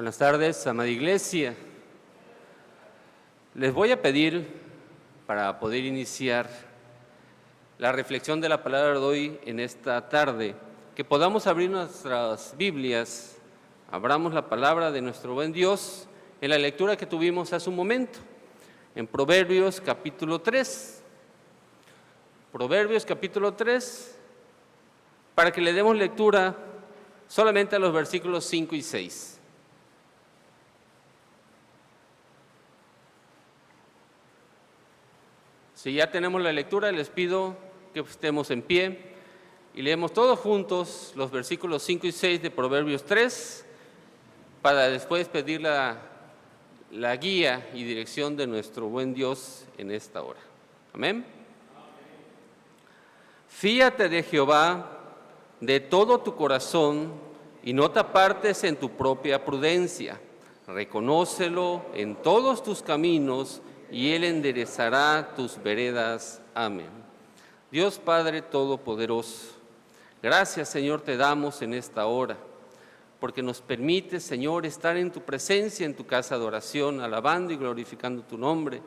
Buenas tardes, amada iglesia. Les voy a pedir, para poder iniciar la reflexión de la palabra de hoy en esta tarde, que podamos abrir nuestras Biblias, abramos la palabra de nuestro buen Dios en la lectura que tuvimos hace un momento, en Proverbios capítulo 3. Proverbios capítulo 3, para que le demos lectura solamente a los versículos 5 y 6. Si ya tenemos la lectura, les pido que estemos en pie y leemos todos juntos los versículos 5 y 6 de Proverbios 3, para después pedir la guía y dirección de nuestro buen Dios en esta hora. Amén. Fíate de Jehová de todo tu corazón y no te apartes en tu propia prudencia. Reconócelo en todos tus caminos y Él enderezará tus veredas. Amén. Dios Padre Todopoderoso, gracias, Señor, te damos en esta hora, porque nos permite, Señor, estar en tu presencia, en tu casa de oración, alabando y glorificando tu nombre.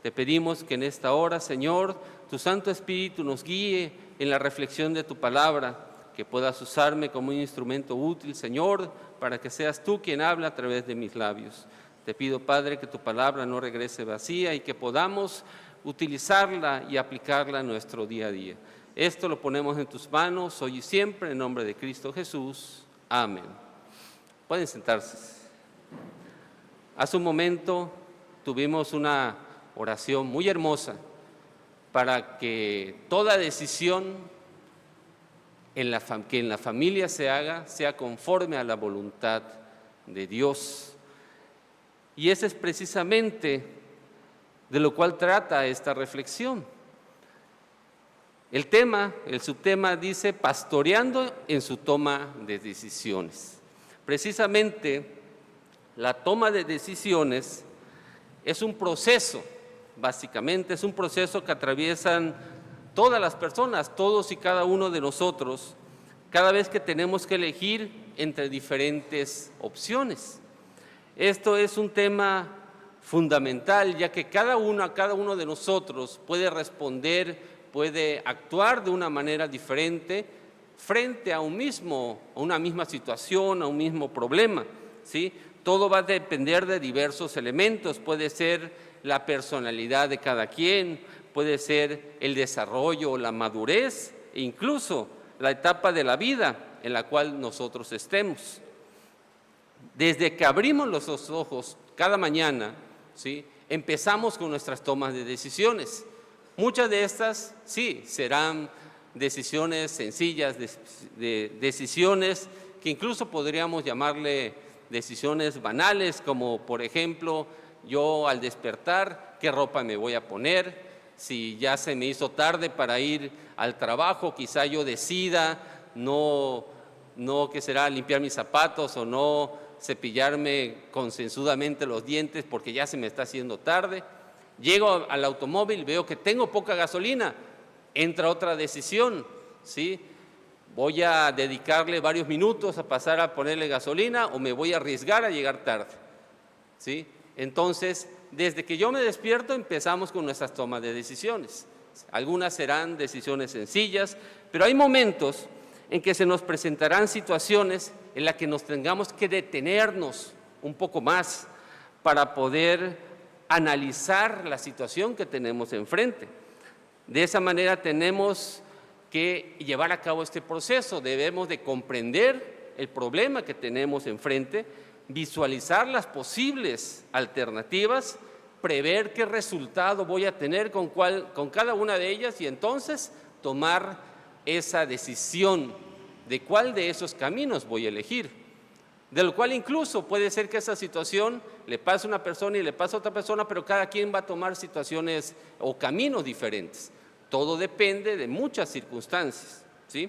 Te pedimos que en esta hora, Señor, tu Santo Espíritu nos guíe en la reflexión de tu palabra, que puedas usarme como un instrumento útil, Señor, para que seas tú quien habla a través de mis labios. Te pido, Padre, que tu palabra no regrese vacía y que podamos utilizarla y aplicarla a nuestro día a día. Esto lo ponemos en tus manos, hoy y siempre, en nombre de Cristo Jesús. Amén. Pueden sentarse. Hace un momento tuvimos una oración muy hermosa para que toda decisión que en la familia se haga sea conforme a la voluntad de Dios. Y ese es precisamente de lo cual trata esta reflexión. El subtema dice, pastoreando en su toma de decisiones. Precisamente la toma de decisiones es un proceso, básicamente es un proceso que atraviesan todas las personas, todos y cada uno de nosotros, cada vez que tenemos que elegir entre diferentes opciones. Esto es un tema fundamental, ya que cada uno de nosotros puede responder, puede actuar de una manera diferente frente a una misma situación, a un mismo problema, ¿sí? Todo va a depender de diversos elementos, puede ser la personalidad de cada quien, puede ser el desarrollo, la madurez e incluso la etapa de la vida en la cual nosotros estemos. Desde que abrimos los ojos cada mañana, ¿sí?, empezamos con nuestras tomas de decisiones. Muchas de estas, sí, serán decisiones sencillas, decisiones que incluso podríamos llamarle decisiones banales, como por ejemplo, yo al despertar, ¿qué ropa me voy a poner? Si ya se me hizo tarde para ir al trabajo, quizá yo decida no que será limpiar mis zapatos o no cepillarme concienzudamente los dientes porque ya se me está haciendo tarde. Llego al automóvil, veo que tengo poca gasolina, entra otra decisión, ¿sí? ¿Voy a dedicarle varios minutos a pasar a ponerle gasolina o me voy a arriesgar a llegar tarde? ¿Sí? Entonces, desde que yo me despierto empezamos con nuestras tomas de decisiones. Algunas serán decisiones sencillas, pero hay momentos en que se nos presentarán situaciones en las que nos tengamos que detenernos un poco más para poder analizar la situación que tenemos enfrente. De esa manera tenemos que llevar a cabo este proceso, debemos de comprender el problema que tenemos enfrente, visualizar las posibles alternativas, prever qué resultado voy a tener con cada una de ellas y entonces tomar esa decisión de cuál de esos caminos voy a elegir, de lo cual incluso puede ser que esa situación le pase a una persona y le pase a otra persona, pero cada quien va a tomar situaciones o caminos diferentes. Todo depende de muchas circunstancias, ¿sí?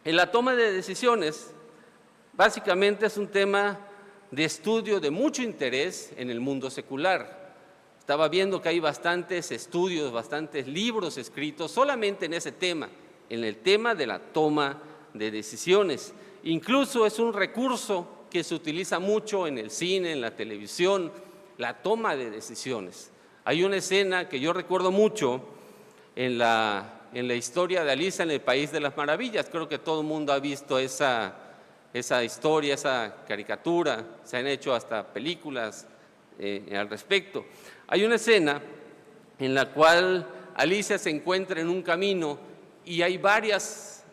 En la toma de decisiones, básicamente es un tema de estudio de mucho interés en el mundo secular. Estaba viendo que hay bastantes estudios, bastantes libros escritos solamente en ese tema, en el tema de la toma de decisiones. Incluso es un recurso que se utiliza mucho en el cine, en la televisión, la toma de decisiones. Hay una escena que yo recuerdo mucho en la historia de Alicia en el País de las Maravillas. Creo que todo el mundo ha visto esa historia, esa caricatura. Se han hecho hasta películas al respecto. Hay una escena en la cual Alicia se encuentra en un camino y hay varios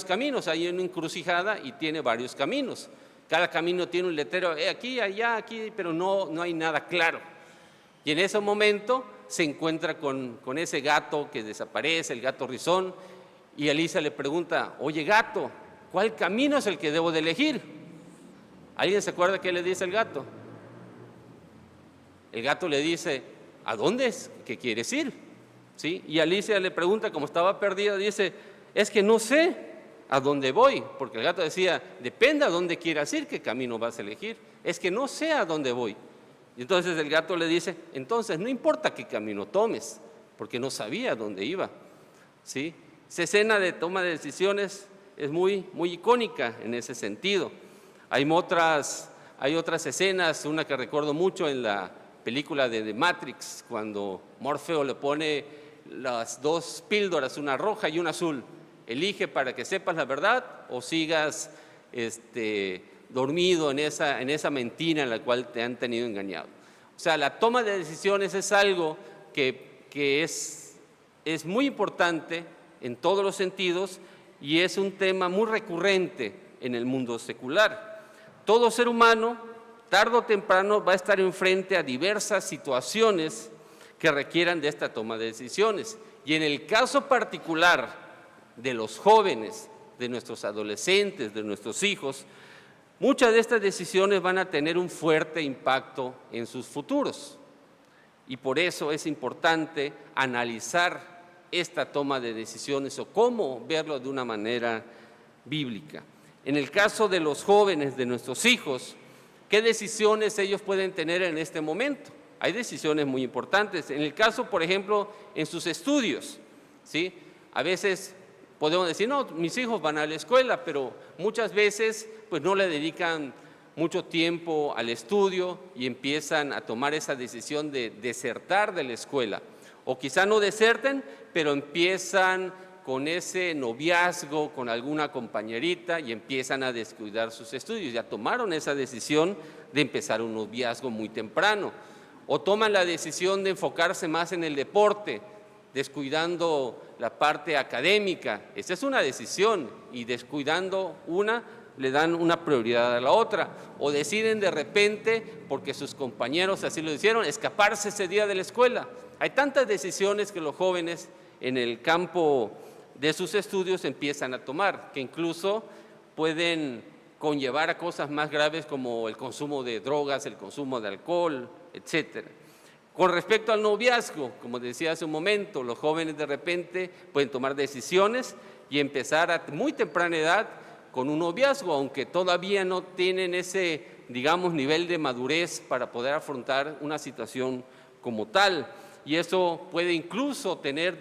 caminos. Hay una encrucijada y tiene varios caminos. Cada camino tiene un letrero, aquí, allá, aquí, pero no hay nada claro. Y en ese momento se encuentra con ese gato que desaparece, el gato rizón, y Alicia le pregunta: oye, gato, ¿cuál camino es el que debo de elegir? ¿Alguien se acuerda qué le dice el gato? El gato le dice: ¿a dónde es que quieres ir? ¿Sí? Y Alicia le pregunta, como estaba perdida, dice: es que no sé a dónde voy, porque el gato decía: depende a dónde quieras ir, qué camino vas a elegir, es que no sé a dónde voy. Y entonces el gato le dice: entonces no importa qué camino tomes, porque no sabía a dónde iba. ¿Sí? Esa escena de toma de decisiones es muy icónica en ese sentido. Hay otras escenas, una que recuerdo mucho en la película de The Matrix, cuando Morfeo le pone las dos píldoras, una roja y una azul. Elige para que sepas la verdad o sigas dormido en esa mentira en la cual te han tenido engañado. O sea, la toma de decisiones es algo que es muy importante en todos los sentidos y es un tema muy recurrente en el mundo secular. Todo ser humano, tarde o temprano, va a estar enfrente a diversas situaciones que requieran de esta toma de decisiones. Y en el caso particular de los jóvenes, de nuestros adolescentes, de nuestros hijos, muchas de estas decisiones van a tener un fuerte impacto en sus futuros. Y por eso es importante analizar esta toma de decisiones o cómo verlo de una manera bíblica. En el caso de los jóvenes, de nuestros hijos, ¿qué decisiones ellos pueden tener en este momento? Hay decisiones muy importantes. En el caso, por ejemplo, en sus estudios, ¿sí? A veces podemos decir: no, mis hijos van a la escuela, pero muchas veces pues no le dedican mucho tiempo al estudio y empiezan a tomar esa decisión de desertar de la escuela. O quizá no deserten, pero empiezan con ese noviazgo con alguna compañerita y empiezan a descuidar sus estudios. Ya tomaron esa decisión de empezar un noviazgo muy temprano. O toman la decisión de enfocarse más en el deporte, descuidando la parte académica. Esa es una decisión y descuidando una, le dan una prioridad a la otra. O deciden de repente, porque sus compañeros así lo hicieron, escaparse ese día de la escuela. Hay tantas decisiones que los jóvenes en el campo de sus estudios empiezan a tomar, que incluso pueden conllevar a cosas más graves como el consumo de drogas, el consumo de alcohol, etcétera. Con respecto al noviazgo, como decía hace un momento, los jóvenes de repente pueden tomar decisiones y empezar a muy temprana edad con un noviazgo, aunque todavía no tienen ese, digamos, nivel de madurez para poder afrontar una situación como tal. Y eso puede incluso tener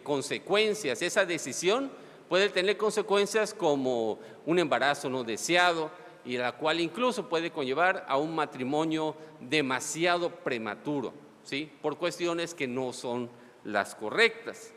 consecuencias. Esa decisión puede tener consecuencias como un embarazo no deseado, y la cual incluso puede conllevar a un matrimonio demasiado prematuro, ¿sí? Por cuestiones que no son las correctas.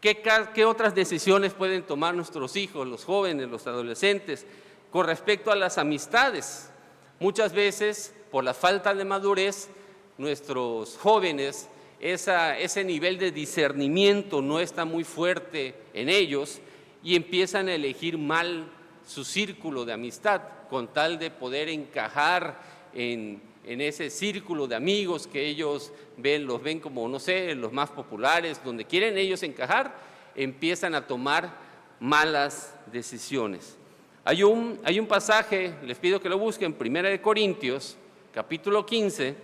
¿Qué otras decisiones pueden tomar nuestros hijos, los jóvenes, los adolescentes, con respecto a las amistades? Muchas veces, por la falta de madurez, nuestros jóvenes, ese nivel de discernimiento no está muy fuerte en ellos y empiezan a elegir mal su círculo de amistad con tal de poder encajar en ese círculo de amigos que ellos los ven como, no sé, los más populares, donde quieren ellos encajar, empiezan a tomar malas decisiones. Hay un pasaje, les pido que lo busquen, 1 Corintios, capítulo 15,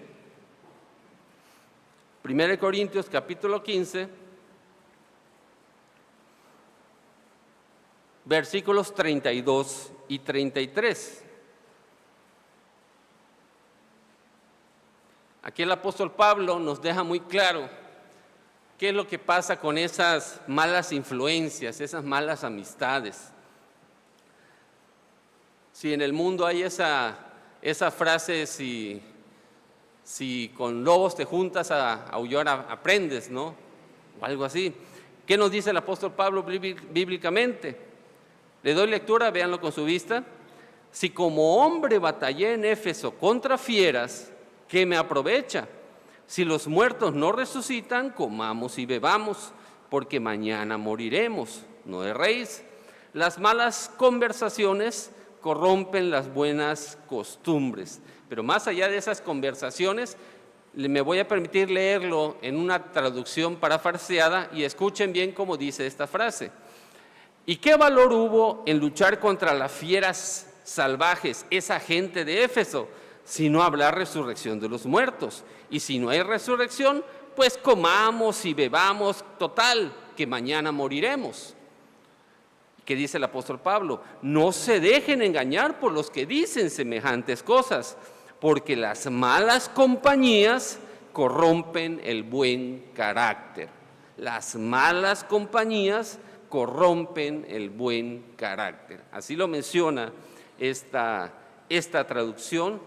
1 Corintios, capítulo 15, versículos 32 y 33. Aquí el apóstol Pablo nos deja muy claro qué es lo que pasa con esas malas influencias, esas malas amistades. si en el mundo hay esa frase, si con lobos te juntas a aullar, aprendes, ¿no? O algo así. ¿Qué nos dice el apóstol Pablo bíblicamente? Le doy lectura, véanlo con su vista. Si como hombre batallé en Éfeso contra fieras, ¿qué me aprovecha? Si los muertos no resucitan, comamos y bebamos, porque mañana moriremos. No erréis. Las malas conversaciones corrompen las buenas costumbres. Pero más allá de esas conversaciones, me voy a permitir leerlo en una traducción parafraseada y escuchen bien cómo dice esta frase. ¿Y qué valor hubo en luchar contra las fieras salvajes, esa gente de Éfeso, sino hablar resurrección de los muertos? Y si no hay resurrección, pues comamos y bebamos, total, que mañana moriremos. ¿Qué dice el apóstol Pablo? No se dejen engañar por los que dicen semejantes cosas, porque las malas compañías corrompen el buen carácter. Las malas compañías corrompen el buen carácter. Así lo menciona esta traducción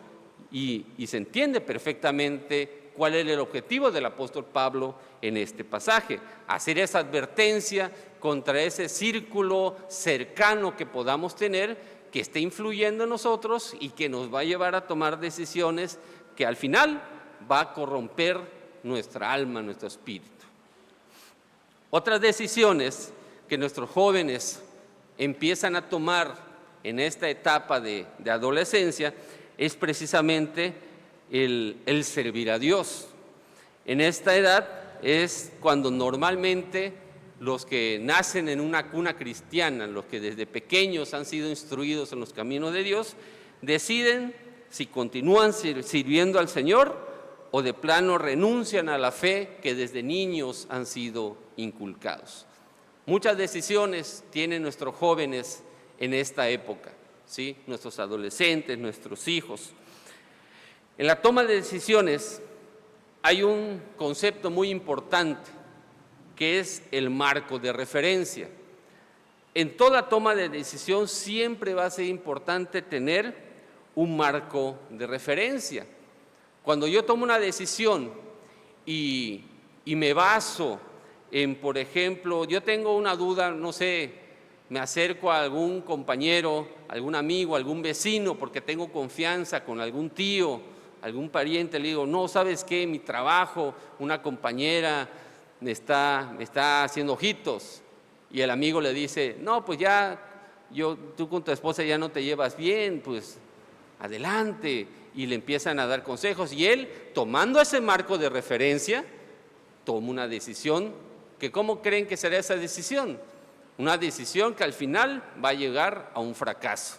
y se entiende perfectamente cuál es el objetivo del apóstol Pablo en este pasaje. Hacer esa advertencia contra ese círculo cercano que podamos tener, que esté influyendo en nosotros y que nos va a llevar a tomar decisiones que al final va a corromper nuestra alma, nuestro espíritu. Otras decisiones que nuestros jóvenes empiezan a tomar en esta etapa de adolescencia es precisamente el servir a Dios. En esta edad es cuando normalmente los que nacen en una cuna cristiana, los que desde pequeños han sido instruidos en los caminos de Dios, deciden si continúan sirviendo al Señor o de plano renuncian a la fe que desde niños han sido inculcados. Muchas decisiones tienen nuestros jóvenes en esta época, ¿sí? Nuestros adolescentes, nuestros hijos. En la toma de decisiones hay un concepto muy importante, que es el marco de referencia. En toda toma de decisión siempre va a ser importante tener un marco de referencia. Cuando yo tomo una decisión y me baso en, por ejemplo, yo tengo una duda, no sé, me acerco a algún compañero, algún amigo, algún vecino, porque tengo confianza con algún tío, algún pariente, le digo, no, ¿sabes qué? Mi trabajo, una compañera me está haciendo ojitos, y el amigo le dice, no, pues ya, tú con tu esposa ya no te llevas bien, pues adelante, y le empiezan a dar consejos, y él, tomando ese marco de referencia, toma una decisión, que ¿cómo creen que será esa decisión? Una decisión que al final va a llegar a un fracaso,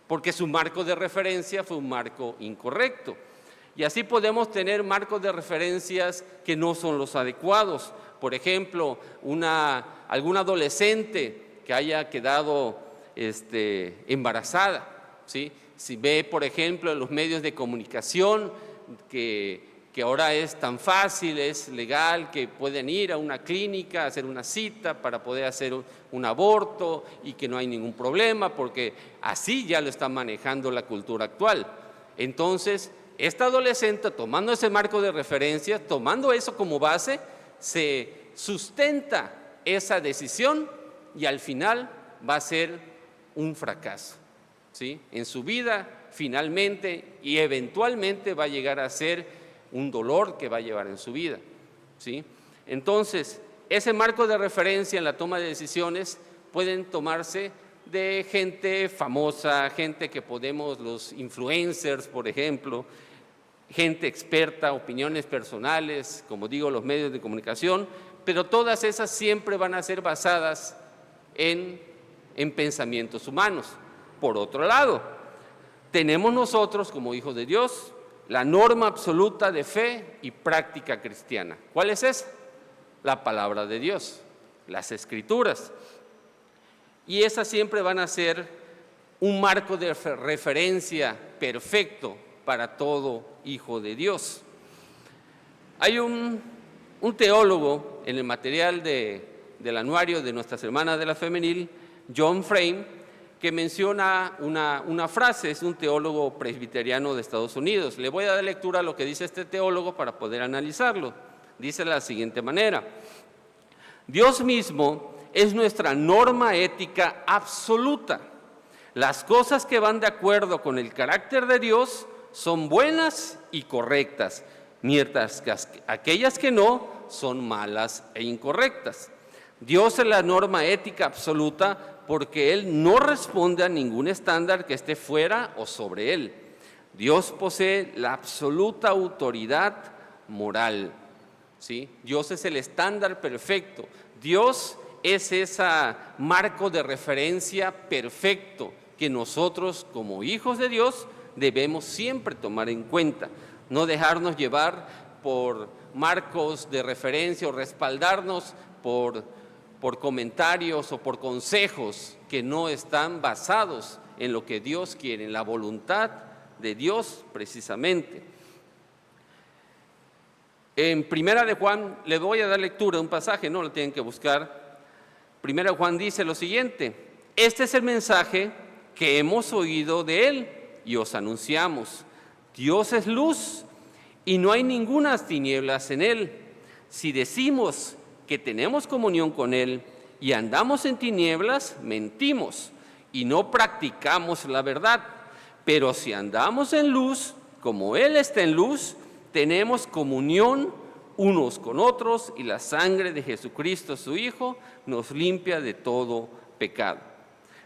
porque su marco de referencia fue un marco incorrecto. Y así podemos tener marcos de referencias que no son los adecuados. Por ejemplo, alguna adolescente que haya quedado embarazada, ¿sí? Si ve, por ejemplo, en los medios de comunicación que ahora es tan fácil, es legal, que pueden ir a una clínica, hacer una cita para poder hacer un aborto y que no hay ningún problema, porque así ya lo está manejando la cultura actual. Entonces, esta adolescente, tomando ese marco de referencia, tomando eso como base, se sustenta esa decisión y al final va a ser un fracaso, ¿sí? En su vida, finalmente y eventualmente va a llegar a ser un dolor que va a llevar en su vida, ¿sí? Entonces, ese marco de referencia en la toma de decisiones pueden tomarse de gente famosa, gente que podemos, los influencers, por ejemplo, gente experta, opiniones personales, como digo, los medios de comunicación, pero todas esas siempre van a ser basadas en pensamientos humanos. Por otro lado, tenemos nosotros, como hijos de Dios, la norma absoluta de fe y práctica cristiana. ¿Cuál es esa? La palabra de Dios, las Escrituras. Y esas siempre van a ser un marco de referencia perfecto para todo hijo de Dios. Hay un teólogo en el material del anuario de nuestras hermanas de la femenil, John Frame, que menciona una frase, es un teólogo presbiteriano de Estados Unidos. Le voy a dar lectura a lo que dice este teólogo para poder analizarlo. Dice de la siguiente manera: Dios mismo es nuestra norma ética absoluta. Las cosas que van de acuerdo con el carácter de Dios son buenas y correctas, mientras que aquellas que no son malas e incorrectas. Dios es la norma ética absoluta porque Él no responde a ningún estándar que esté fuera o sobre Él. Dios posee la absoluta autoridad moral, ¿sí? Dios es el estándar perfecto. Dios es ese marco de referencia perfecto que nosotros como hijos de Dios debemos siempre tomar en cuenta. No dejarnos llevar por marcos de referencia o respaldarnos por comentarios o por consejos que no están basados en lo que Dios quiere, en la voluntad de Dios precisamente. En Primera de Juan, le voy a dar lectura a un pasaje, no lo tienen que buscar. Primera de Juan dice lo siguiente: este es el mensaje que hemos oído de Él y os anunciamos. Dios es luz y no hay ninguna tinieblas en Él. Si decimos que tenemos comunión con Él y andamos en tinieblas, mentimos y no practicamos la verdad. Pero si andamos en luz, como Él está en luz, tenemos comunión unos con otros y la sangre de Jesucristo, su Hijo, nos limpia de todo pecado.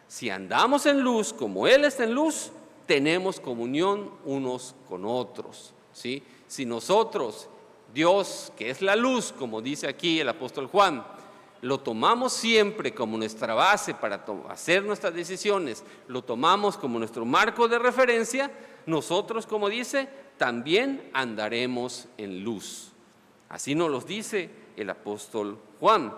Si andamos en luz, como Él está en luz, tenemos comunión unos con otros, ¿sí? Si nosotros, Dios, que es la luz, como dice aquí el apóstol Juan, lo tomamos siempre como nuestra base para hacer nuestras decisiones, lo tomamos como nuestro marco de referencia, nosotros, como dice, también andaremos en luz. Así nos lo dice el apóstol Juan.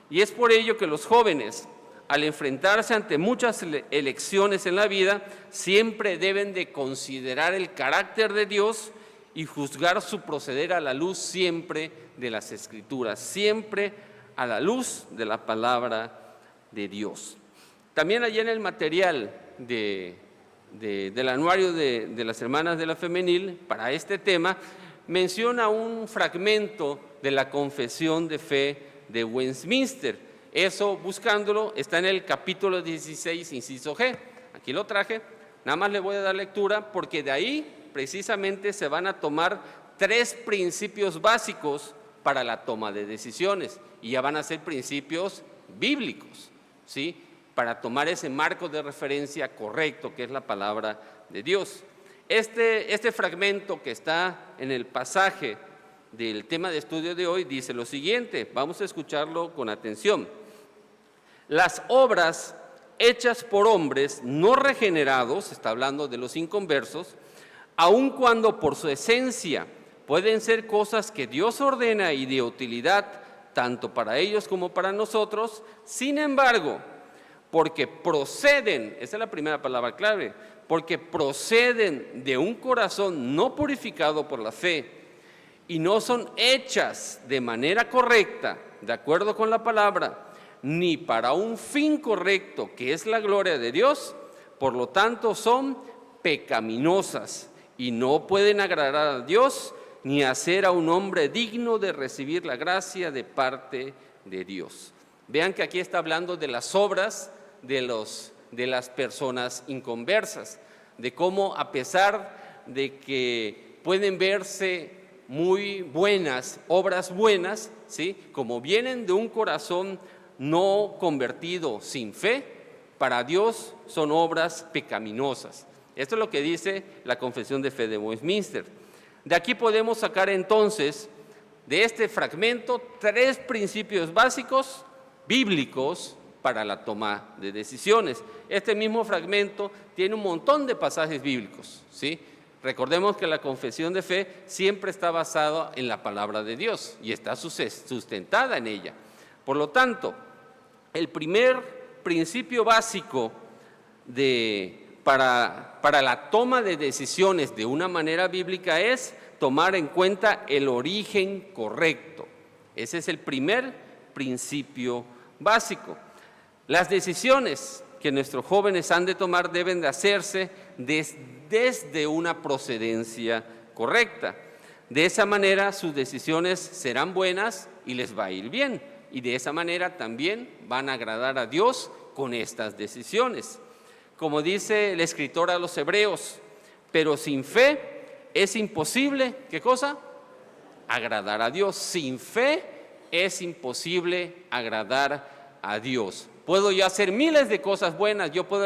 Y es por ello que los jóvenes, al enfrentarse ante muchas elecciones en la vida, siempre deben de considerar el carácter de Dios y juzgar su proceder a la luz siempre de las Escrituras, siempre a la luz de la palabra de Dios. También allá en el material del anuario de las hermanas de la femenil, para este tema, menciona un fragmento de la Confesión de Fe de Westminster. Eso, buscándolo, está en el capítulo 16, inciso G. Aquí lo traje, nada más le voy a dar lectura porque de ahí precisamente se van a tomar 3 principios básicos para la toma de decisiones y ya van a ser principios bíblicos, ¿sí? Para tomar ese marco de referencia correcto que es la palabra de Dios. Este fragmento que está en el pasaje del tema de estudio de hoy dice lo siguiente, vamos a escucharlo con atención. Las obras hechas por hombres no regenerados, está hablando de los inconversos, aun cuando por su esencia pueden ser cosas que Dios ordena y de utilidad tanto para ellos como para nosotros, sin embargo, porque proceden, esa es la primera palabra clave, porque proceden de un corazón no purificado por la fe y no son hechas de manera correcta, de acuerdo con la palabra, ni para un fin correcto, que es la gloria de Dios, por lo tanto son pecaminosas y no pueden agradar a Dios ni hacer a un hombre digno de recibir la gracia de parte de Dios. Vean que aquí está hablando de las obras de las personas inconversas, de cómo a pesar de que pueden verse muy buenas, obras buenas, ¿sí? Como vienen de un corazón no convertido sin fe, para Dios son obras pecaminosas. Esto es lo que dice la Confesión de Fe de Westminster. De aquí podemos sacar entonces, de este fragmento, 3 principios básicos bíblicos para la toma de decisiones. Este mismo fragmento tiene un montón de pasajes bíblicos, ¿sí? Recordemos que la confesión de fe siempre está basada en la palabra de Dios y está sustentada en ella. Por lo tanto, el primer principio básico para la toma de decisiones de una manera bíblica es tomar en cuenta el origen correcto. Ese es el primer principio básico. Las decisiones que nuestros jóvenes han de tomar deben de hacerse desde una procedencia correcta. De esa manera sus decisiones serán buenas y les va a ir bien. Y de esa manera también van a agradar a Dios con estas decisiones. Como dice el escritor a los Hebreos, pero sin fe es imposible, ¿qué cosa? Agradar a Dios. Sin fe es imposible agradar a Dios. Puedo yo hacer miles de cosas buenas. Yo puedo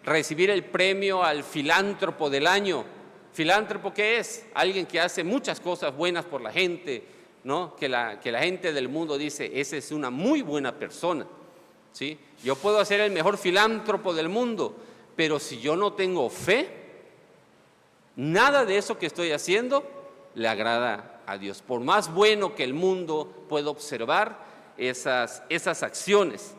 recibir el premio al filántropo del año. ¿Filántropo qué es? Alguien que hace muchas cosas buenas por la gente, ¿no? Que la gente del mundo dice, esa es una muy buena persona, ¿sí? Yo puedo ser el mejor filántropo del mundo, pero si yo no tengo fe, nada de eso que estoy haciendo le agrada a Dios. Por más bueno que el mundo pueda observar esas acciones,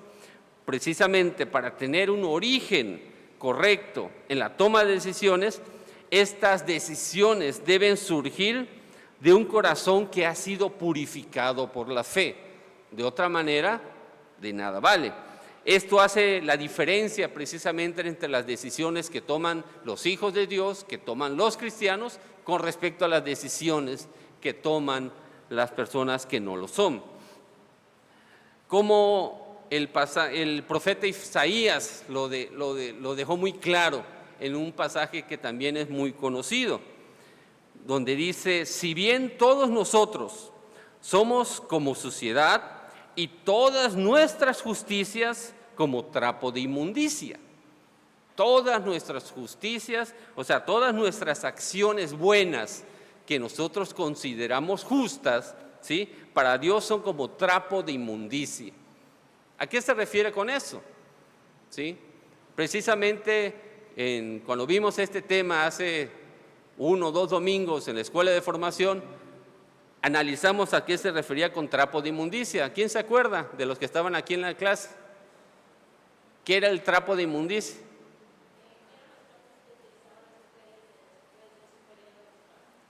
precisamente para tener un origen correcto en la toma de decisiones, estas decisiones deben surgir de un corazón que ha sido purificado por la fe. De otra manera, de nada vale. Esto hace la diferencia precisamente entre las decisiones que toman los hijos de Dios, que toman los cristianos, con respecto a las decisiones que toman las personas que no lo son. Como el profeta Isaías lo dejó muy claro en un pasaje que también es muy conocido, donde dice, si bien todos nosotros somos como suciedad y todas nuestras justicias como trapo de inmundicia. Todas nuestras justicias, o sea, todas nuestras acciones buenas que nosotros consideramos justas, ¿sí? Para Dios son como trapo de inmundicia. ¿A qué se refiere con eso? ¿Sí? Precisamente cuando vimos este tema hace 1 o 2 domingos en la escuela de formación, analizamos a qué se refería con trapo de inmundicia. ¿Quién se acuerda de los que estaban aquí en la clase? ¿Qué era el trapo de inmundicia?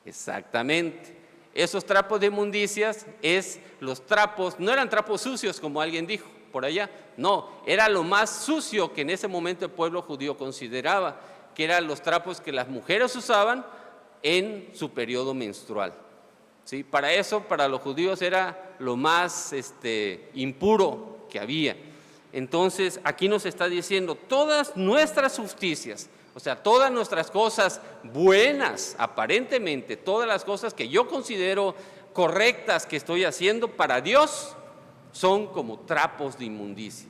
Exactamente. Esos trapos de inmundicias los trapos, no eran trapos sucios como alguien dijo por allá, no, era lo más sucio que en ese momento el pueblo judío consideraba, que eran los trapos que las mujeres usaban en su periodo menstrual. ¿Sí? Para eso, para los judíos era lo más impuro que había. Entonces, aquí nos está diciendo, todas nuestras justicias, o sea, todas nuestras cosas buenas, aparentemente, todas las cosas que yo considero correctas que estoy haciendo para Dios, son como trapos de inmundicia.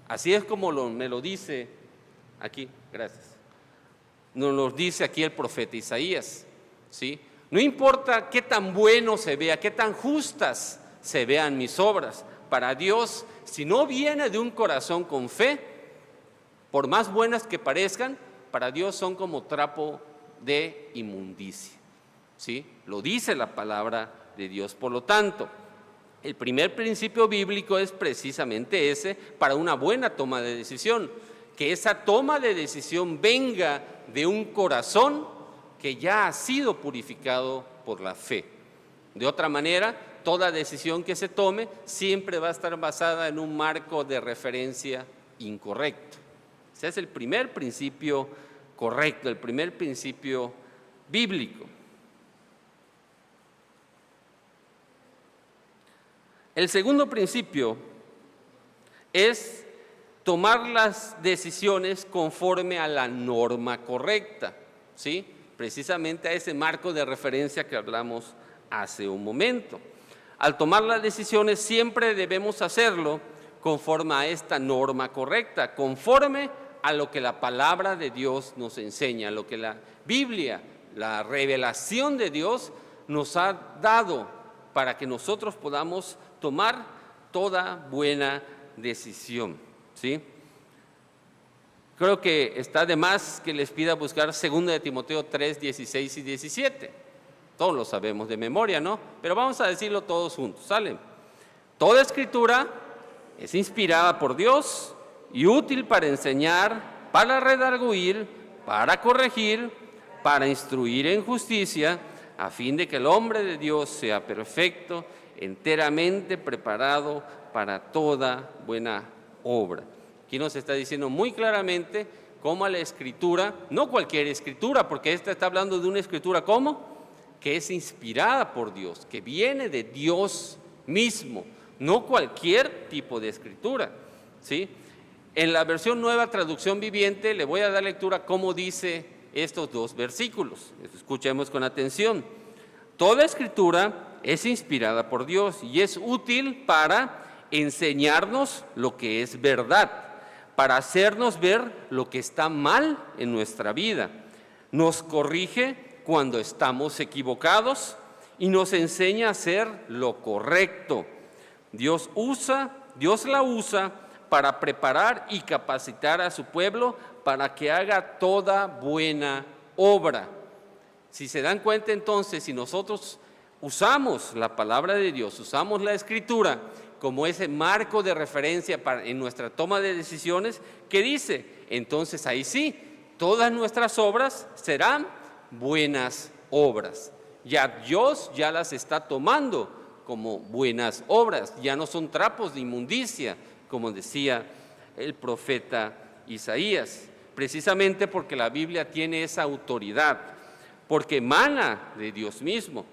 Así es como me lo dice aquí, gracias. Nos lo dice aquí el profeta Isaías, ¿sí? No importa qué tan bueno se vea, qué tan justas se vean mis obras, para Dios, si no viene de un corazón con fe, por más buenas que parezcan, para Dios son como trapo de inmundicia, ¿sí? Lo dice la palabra de Dios. Por lo tanto, el primer principio bíblico es precisamente ese para una buena toma de decisión, que esa toma de decisión venga de un corazón que ya ha sido purificado por la fe. De otra manera, toda decisión que se tome siempre va a estar basada en un marco de referencia incorrecto. Ese es el primer principio correcto, el primer principio bíblico. El segundo principio es tomar las decisiones conforme a la norma correcta, ¿sí? Precisamente a ese marco de referencia que hablamos hace un momento. Al tomar las decisiones siempre debemos hacerlo conforme a esta norma correcta, conforme a lo que la palabra de Dios nos enseña, lo que la Biblia, la revelación de Dios nos ha dado para que nosotros podamos tomar toda buena decisión, ¿sí? Creo que está de más que les pida buscar 2 de Timoteo 3, 16 y 17. Todos lo sabemos de memoria, ¿no? Pero vamos a decirlo todos juntos, ¿sale? Toda escritura es inspirada por Dios y útil para enseñar, para redarguir, para corregir, para instruir en justicia, a fin de que el hombre de Dios sea perfecto, enteramente preparado para toda buena obra. Aquí nos está diciendo muy claramente cómo la Escritura, no cualquier Escritura, porque esta está hablando de una Escritura, ¿cómo? Que es inspirada por Dios, que viene de Dios mismo, no cualquier tipo de Escritura, ¿sí? En la versión Nueva Traducción Viviente le voy a dar lectura cómo dice estos dos versículos. Escuchemos con atención. Toda Escritura es inspirada por Dios y es útil para enseñarnos lo que es verdad, para hacernos ver lo que está mal en nuestra vida. Nos corrige cuando estamos equivocados y nos enseña a hacer lo correcto. Dios la usa para preparar y capacitar a su pueblo para que haga toda buena obra. Si se dan cuenta entonces, si nosotros usamos la palabra de Dios, usamos la Escritura como ese marco de referencia en nuestra toma de decisiones, ¿qué dice? Entonces ahí sí, todas nuestras obras serán buenas obras. Ya Dios ya las está tomando como buenas obras, ya no son trapos de inmundicia, como decía el profeta Isaías, precisamente porque la Biblia tiene esa autoridad, porque emana de Dios mismo.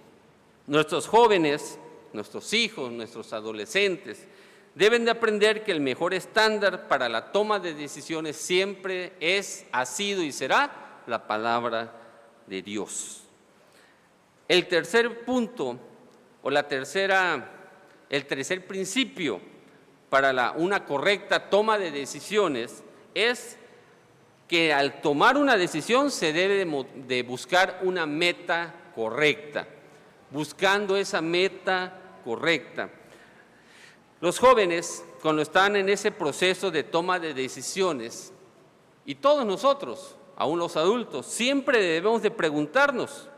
Nuestros jóvenes, nuestros hijos, nuestros adolescentes deben de aprender que el mejor estándar para la toma de decisiones siempre ha sido y será la palabra de Dios. El tercer punto o el tercer principio para una correcta toma de decisiones es que al tomar una decisión se debe de buscar una meta correcta, buscando esa meta correcta. Los jóvenes, cuando están en ese proceso de toma de decisiones, y todos nosotros, aún los adultos, siempre debemos de preguntarnos,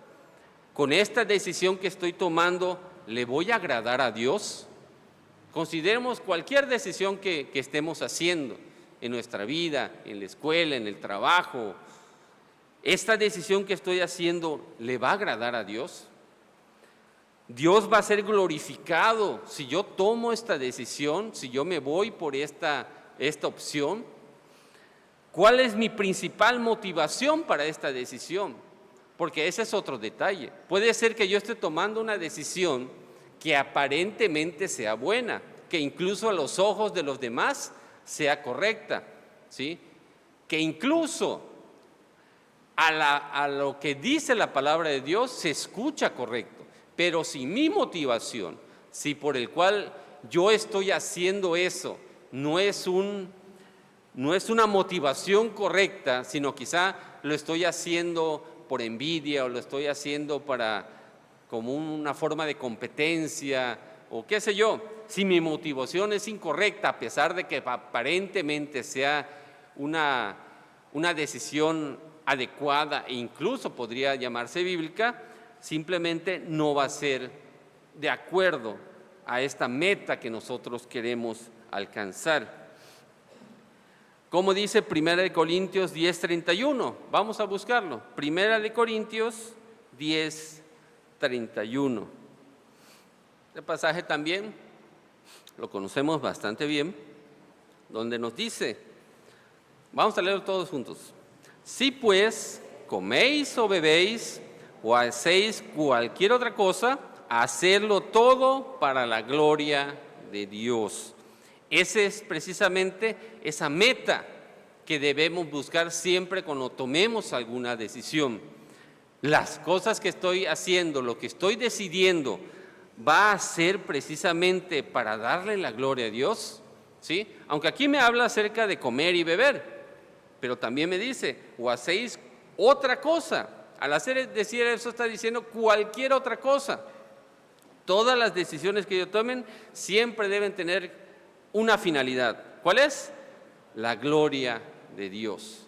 ¿con esta decisión que estoy tomando, le voy a agradar a Dios? Consideremos cualquier decisión que estemos haciendo en nuestra vida, en la escuela, en el trabajo. ¿Esta decisión que estoy haciendo le va a agradar a Dios? ¿Dios va a ser glorificado si yo tomo esta decisión, si yo me voy por esta opción? ¿Cuál es mi principal motivación para esta decisión? Porque ese es otro detalle. Puede ser que yo esté tomando una decisión que aparentemente sea buena, que incluso a los ojos de los demás sea correcta, ¿sí? Que incluso a lo que dice la palabra de Dios se escucha correcto, pero si mi motivación, si por el cual yo estoy haciendo eso, no es una motivación correcta, sino quizá lo estoy haciendo por envidia o lo estoy haciendo como una forma de competencia o qué sé yo, si mi motivación es incorrecta, a pesar de que aparentemente sea una decisión adecuada e incluso podría llamarse bíblica, simplemente no va a ser de acuerdo a esta meta que nosotros queremos alcanzar. Como dice 1 Corintios 10:31, vamos a buscarlo. 1 Corintios 10:31. Este pasaje también lo conocemos bastante bien, donde nos dice, vamos a leerlo todos juntos. Si pues coméis o bebéis o hacéis cualquier otra cosa, hacedlo todo para la gloria de Dios. Esa es precisamente esa meta que debemos buscar siempre cuando tomemos alguna decisión. Las cosas que estoy haciendo, lo que estoy decidiendo, ¿va a ser precisamente para darle la gloria a Dios? ¿Sí? Aunque aquí me habla acerca de comer y beber, pero también me dice, o hacéis otra cosa. Al decir eso está diciendo cualquier otra cosa. Todas las decisiones que yo tomen siempre deben tener una finalidad. ¿Cuál es? La gloria de Dios.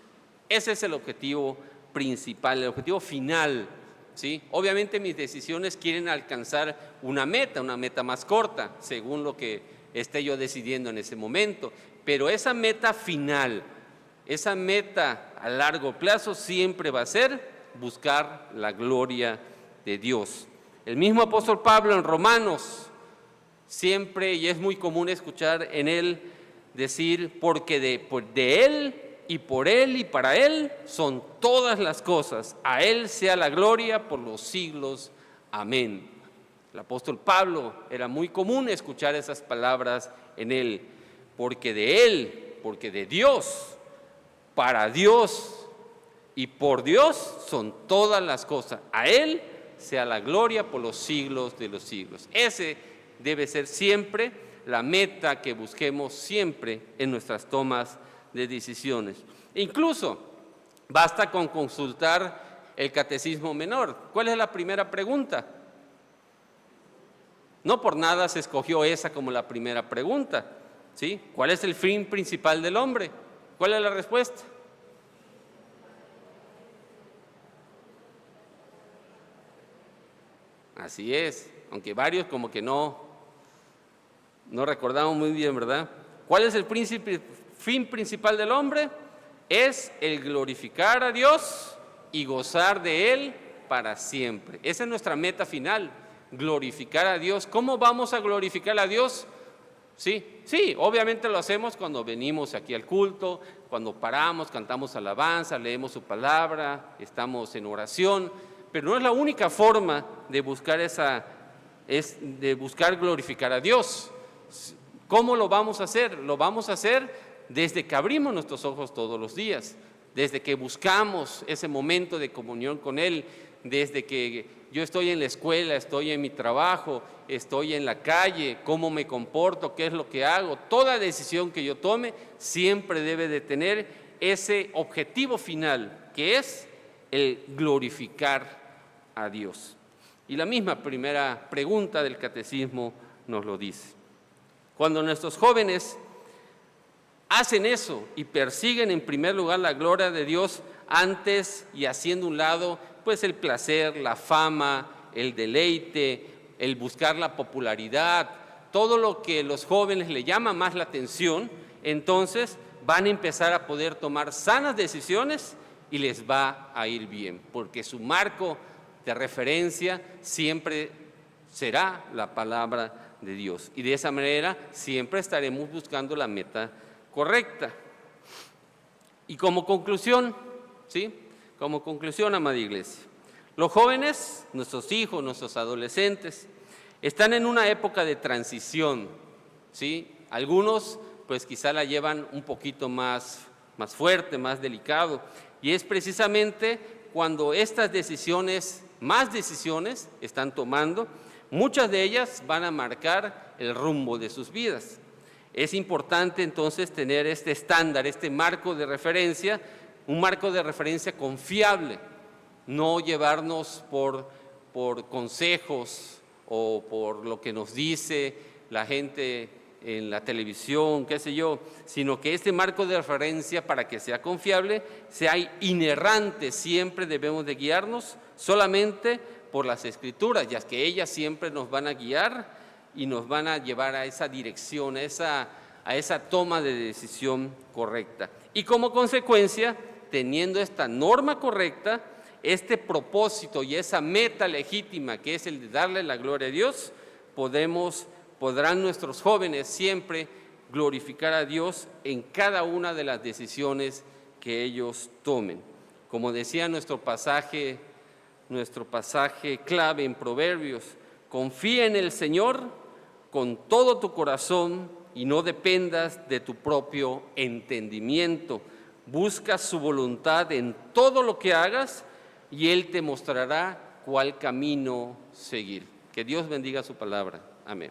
Ese es el objetivo principal, el objetivo final, ¿sí? Obviamente mis decisiones quieren alcanzar una meta más corta, según lo que esté yo decidiendo en ese momento. Pero esa meta final, esa meta a largo plazo siempre va a ser buscar la gloria de Dios. El mismo apóstol Pablo en Romanos siempre, y es muy común escuchar en él, decir, porque de Él y por Él y para Él son todas las cosas. A Él sea la gloria por los siglos. Amén. El apóstol Pablo era muy común escuchar esas palabras en él, porque de Él, porque de Dios, para Dios y por Dios son todas las cosas. A Él sea la gloria por los siglos de los siglos. Ese debe ser siempre la meta que busquemos siempre en nuestras tomas de decisiones. Incluso basta con consultar el Catecismo Menor. ¿Cuál es la primera pregunta? No por nada se escogió esa como la primera pregunta, ¿sí? ¿Cuál es el fin principal del hombre? ¿Cuál es la respuesta? Así es, aunque varios como que no recordamos muy bien, ¿verdad? ¿Cuál es el fin principal del hombre? Es el glorificar a Dios y gozar de Él para siempre. Esa es nuestra meta final, glorificar a Dios. ¿Cómo vamos a glorificar a Dios? Sí, obviamente lo hacemos cuando venimos aquí al culto, cuando paramos, cantamos alabanza, leemos su palabra, estamos en oración, pero no es la única forma de buscar glorificar a Dios. ¿Cómo lo vamos a hacer? Lo vamos a hacer desde que abrimos nuestros ojos todos los días, desde que buscamos ese momento de comunión con Él, desde que yo estoy en la escuela, estoy en mi trabajo, estoy en la calle, cómo me comporto, qué es lo que hago. Toda decisión que yo tome siempre debe de tener ese objetivo final, que es el glorificar a Dios. Y la misma primera pregunta del catecismo nos lo dice. Cuando nuestros jóvenes hacen eso y persiguen en primer lugar la gloria de Dios antes y haciendo un lado pues el placer, la fama, el deleite, el buscar la popularidad, todo lo que los jóvenes le llama más la atención, entonces van a empezar a poder tomar sanas decisiones y les va a ir bien, porque su marco de referencia siempre será la palabra de Dios. Y de esa manera siempre estaremos buscando la meta correcta. Y como conclusión, ¿sí? Como conclusión, amada iglesia, los jóvenes, nuestros hijos, nuestros adolescentes, están en una época de transición, ¿sí? Algunos pues quizá la llevan un poquito más fuerte, más delicado, y es precisamente cuando estas decisiones, más decisiones están tomando, muchas de ellas van a marcar el rumbo de sus vidas. Es importante entonces tener este estándar, este marco de referencia, un marco de referencia confiable, no llevarnos por consejos o por lo que nos dice la gente en la televisión, qué sé yo, sino que este marco de referencia, para que sea confiable, sea inerrante. Siempre debemos de guiarnos solamente por las Escrituras, ya que ellas siempre nos van a guiar y nos van a llevar a esa dirección, a esa toma de decisión correcta. Y como consecuencia, teniendo esta norma correcta, este propósito y esa meta legítima que es el de darle la gloria a Dios, podrán nuestros jóvenes siempre glorificar a Dios en cada una de las decisiones que ellos tomen. Como decía nuestro pasaje clave en Proverbios, confía en el Señor con todo tu corazón y no dependas de tu propio entendimiento. Busca su voluntad en todo lo que hagas y Él te mostrará cuál camino seguir. Que Dios bendiga su palabra. Amén.